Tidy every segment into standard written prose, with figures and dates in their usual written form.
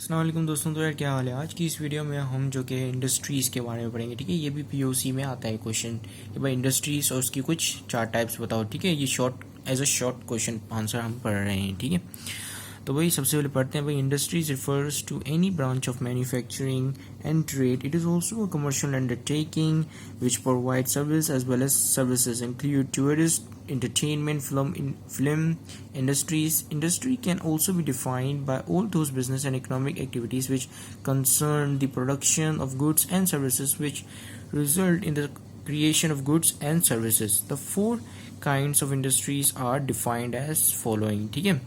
अस्सलाम वालेकुम दोस्तों। तो यार क्या हाल है। आज की इस वीडियो में हम जो कि इंडस्ट्रीज़ के बारे में पढ़ेंगे। ठीक है, ये भी पीओसी में आता है क्वेश्चन कि भाई इंडस्ट्रीज़ और उसकी कुछ 4 टाइप्स बताओ। ठीक है, ये short as a short question answer हम पढ़ रहे हैं। ठीक है, तो भाई सबसे पहले पढ़ते हैं। भाई industries refers to any branch of manufacturing and trade. It is also a commercial undertaking which provide service as well as services include tourist entertainment film industries. Industry can also be defined by all those business and economic activities which concern the production of goods and services which result in the creation of goods and services. The 4 kinds of industries are defined as following. ठीक है,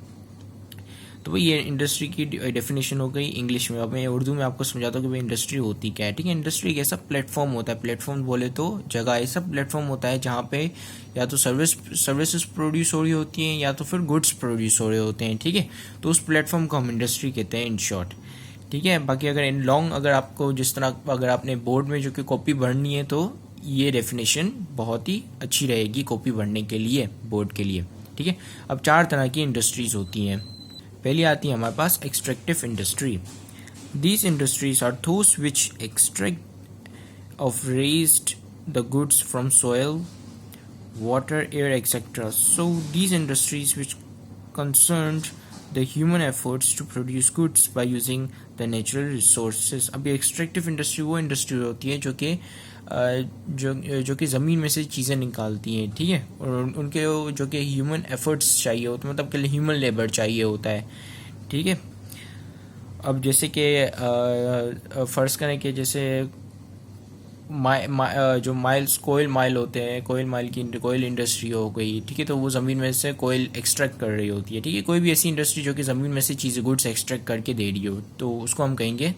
तो भाई ये industry की definition हो गई English में। अब मैं उर्दू में आपको समझाता हूँ कि भाई इंडस्ट्री होती क्या है। ठीक है, इंडस्ट्री एक ऐसा प्लेटफॉर्म होता है, प्लेटफॉर्म बोले तो जगह, ऐसा प्लेटफॉर्म होता है जहाँ पे या तो सर्विसेज प्रोड्यूस हो रही होती हैं या तो फिर गुड्स प्रोड्यूस हो रहे होते हैं। ठीक है, तो उस प्लेटफॉर्म को हम इंडस्ट्री कहते हैं इन शॉर्ट। ठीक है, बाकी अगर इन लॉन्ग अगर आपको जिस तरह अगर आपने बोर्ड में जो कि कॉपी भरनी है तो ये डेफिनेशन बहुत ही अच्छी रहेगी कॉपी भरने के लिए, बोर्ड के लिए। ठीक है, अब 4 तरह की इंडस्ट्रीज होती हैं। पहली आती है हमारे पास extractive industry. These industries are those which extract of raised the goods from soil, water, air, etc. So these industries which concerned the human efforts to produce goods by using the natural resources. अभी extractive industry वो industry होती है जो कि ज़मीन में से चीज़ें निकालती हैं। ठीक है, और उनके जो कि ह्यूमन एफर्ट्स चाहिए होते हैं, मतलब के लिए ह्यूमन लेबर चाहिए होता है। ठीक है, अब जैसे कि फ़र्ज़ करें कि जैसे जो माइल्स कोयल माइल होते हैं, कोयल माइल की कोयल इंडस्ट्री हो गई। ठीक है, तो वो ज़मीन में से कोयल एक्सट्रैक्ट कर रही होती है। ठीक है, कोई भी ऐसी इंडस्ट्री जो कि ज़मीन में से चीज़ें गुड्स एक्सट्रैक्ट करके दे रही हो तो उसको हम कहेंगे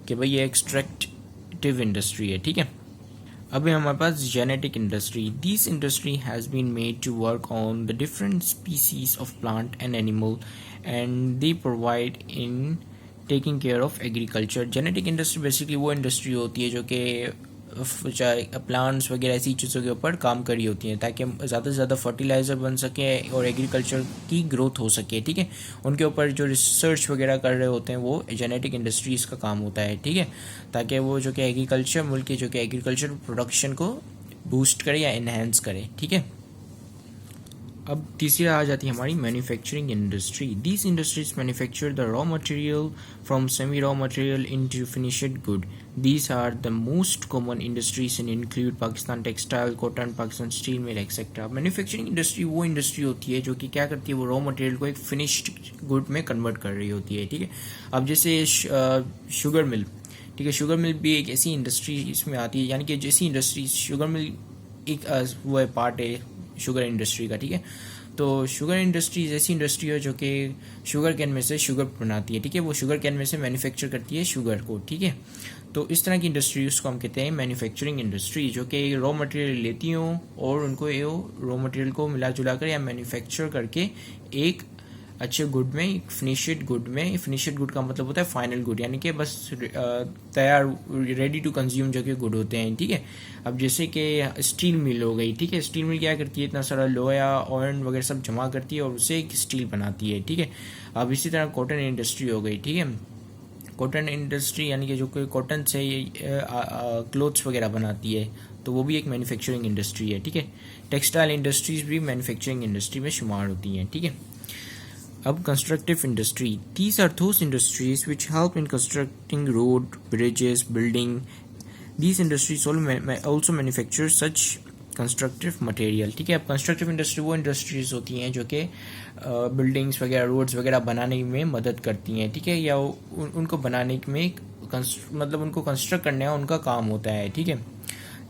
कि भाई ये एक्सट्रैक्टिव इंडस्ट्री है। ठीक है, अभी हमारे पास genetic industry. This industry has been made to work on the different species of plant and animal and they provide in taking care of agriculture. Genetic industry basically वो इंडस्ट्री होती है जो कि चाहे प्लांट्स वगैरह ऐसी चीज़ों के ऊपर काम करी होती हैं ताकि ज़्यादा से ज़्यादा फर्टिलाइज़र बन सके और एग्रीकल्चर की ग्रोथ हो सके। ठीक है, उनके ऊपर जो रिसर्च वगैरह कर रहे होते हैं वो जेनेटिक इंडस्ट्रीज़ का काम होता है। ठीक है, ताकि वो जो कि एग्रीकल्चर मुल्क के जो कि एग्रीकल्चर प्रोडक्शन को बूस्ट करे या इन्हेंस करे। ठीक है, अब तीसरी आ जाती है हमारी manufacturing industry. These industries manufacture the raw material from semi raw material into finished good. These are the most common industries in include Pakistan textile, cotton, Pakistan steel mill etcetera. Manufacturing industry वो industry होती है जो कि क्या करती है, वो raw material को एक फिनिश्ड गुड में कन्वर्ट कर रही होती है। ठीक है, अब जैसे शुगर मिल, ठीक है, शुगर मिल भी एक ऐसी इंडस्ट्री इसमें आती है, यानी कि जैसी इंडस्ट्री शुगर मिल एक वो है पार्ट है शुगर इंडस्ट्री का। ठीक है, तो शुगर इंडस्ट्री ऐसी इंडस्ट्री है जो कि शुगर कैन में से शुगर बनाती है। ठीक है, वो शुगर कैन में से मैन्युफैक्चर करती है शुगर को। ठीक है, तो इस तरह की इंडस्ट्री उसको हम कहते हैं मैन्युफैक्चरिंग इंडस्ट्री, जो कि रॉ मटेरियल लेती हों और उनको ये रॉ मटेरियल को मिला जुला कर या मैन्युफैक्चर करके एक अच्छे गुड में, एक फिनिश्ड गुड में, फिनिश्ड गुड का मतलब होता है फाइनल गुड, यानी कि बस तैयार रेडी टू कंज्यूम जो कि गुड होते हैं। ठीक है, अब जैसे कि स्टील मिल हो गई। ठीक है, स्टील मिल क्या करती है, इतना सारा लोहा आयरन वगैरह सब जमा करती है और उससे एक स्टील बनाती है। ठीक है, अब इसी तरह कॉटन इंडस्ट्री हो गई। ठीक है, कॉटन इंडस्ट्री यानी कि जो कि कॉटन से क्लोथ्स वगैरह बनाती है, तो वो भी एक मैन्युफैक्चरिंग इंडस्ट्री है। ठीक है, टेक्सटाइल इंडस्ट्रीज भी मैन्युफैक्चरिंग इंडस्ट्री में शुमार होती हैं। ठीक है, अब constructive industry. These are those industries which help in constructing road, bridges, building. These industries also manufacture such constructive material. ठीक है, अब कंस्ट्रक्टिव इंडस्ट्री वो इंडस्ट्रीज होती हैं जो कि बिल्डिंग्स वगैरह, रोड्स वगैरह बनाने में मदद करती हैं। ठीक है, या उनको बनाने में मतलब उनको कंस्ट्रक्ट करने का उनका काम होता है। ठीक है,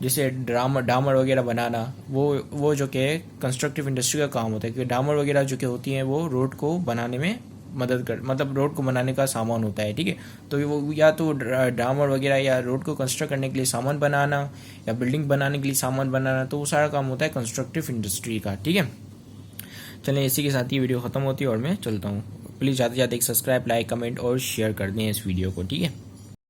जैसे डामर वगैरह बनाना वो जो कि कंस्ट्रक्टिव इंडस्ट्री का काम होता है, क्योंकि डामर वगैरह जो कि होती हैं वो रोड को बनाने में मतलब रोड को बनाने का सामान होता है। ठीक है, तो वो या तो डामर वगैरह या रोड को कंस्ट्रक्ट करने के लिए सामान बनाना या बिल्डिंग बनाने के लिए सामान बनाना, तो वो सारा काम होता है कंस्ट्रक्टिव इंडस्ट्री का। ठीक है, चलें इसी के साथ ही वीडियो ख़त्म होती है और मैं चलता हूँ। प्लीज़ ज़्यादा से ज़्यादा एक सब्सक्राइब, लाइक, कमेंट और शेयर कर दें इस वीडियो को। ठीक है।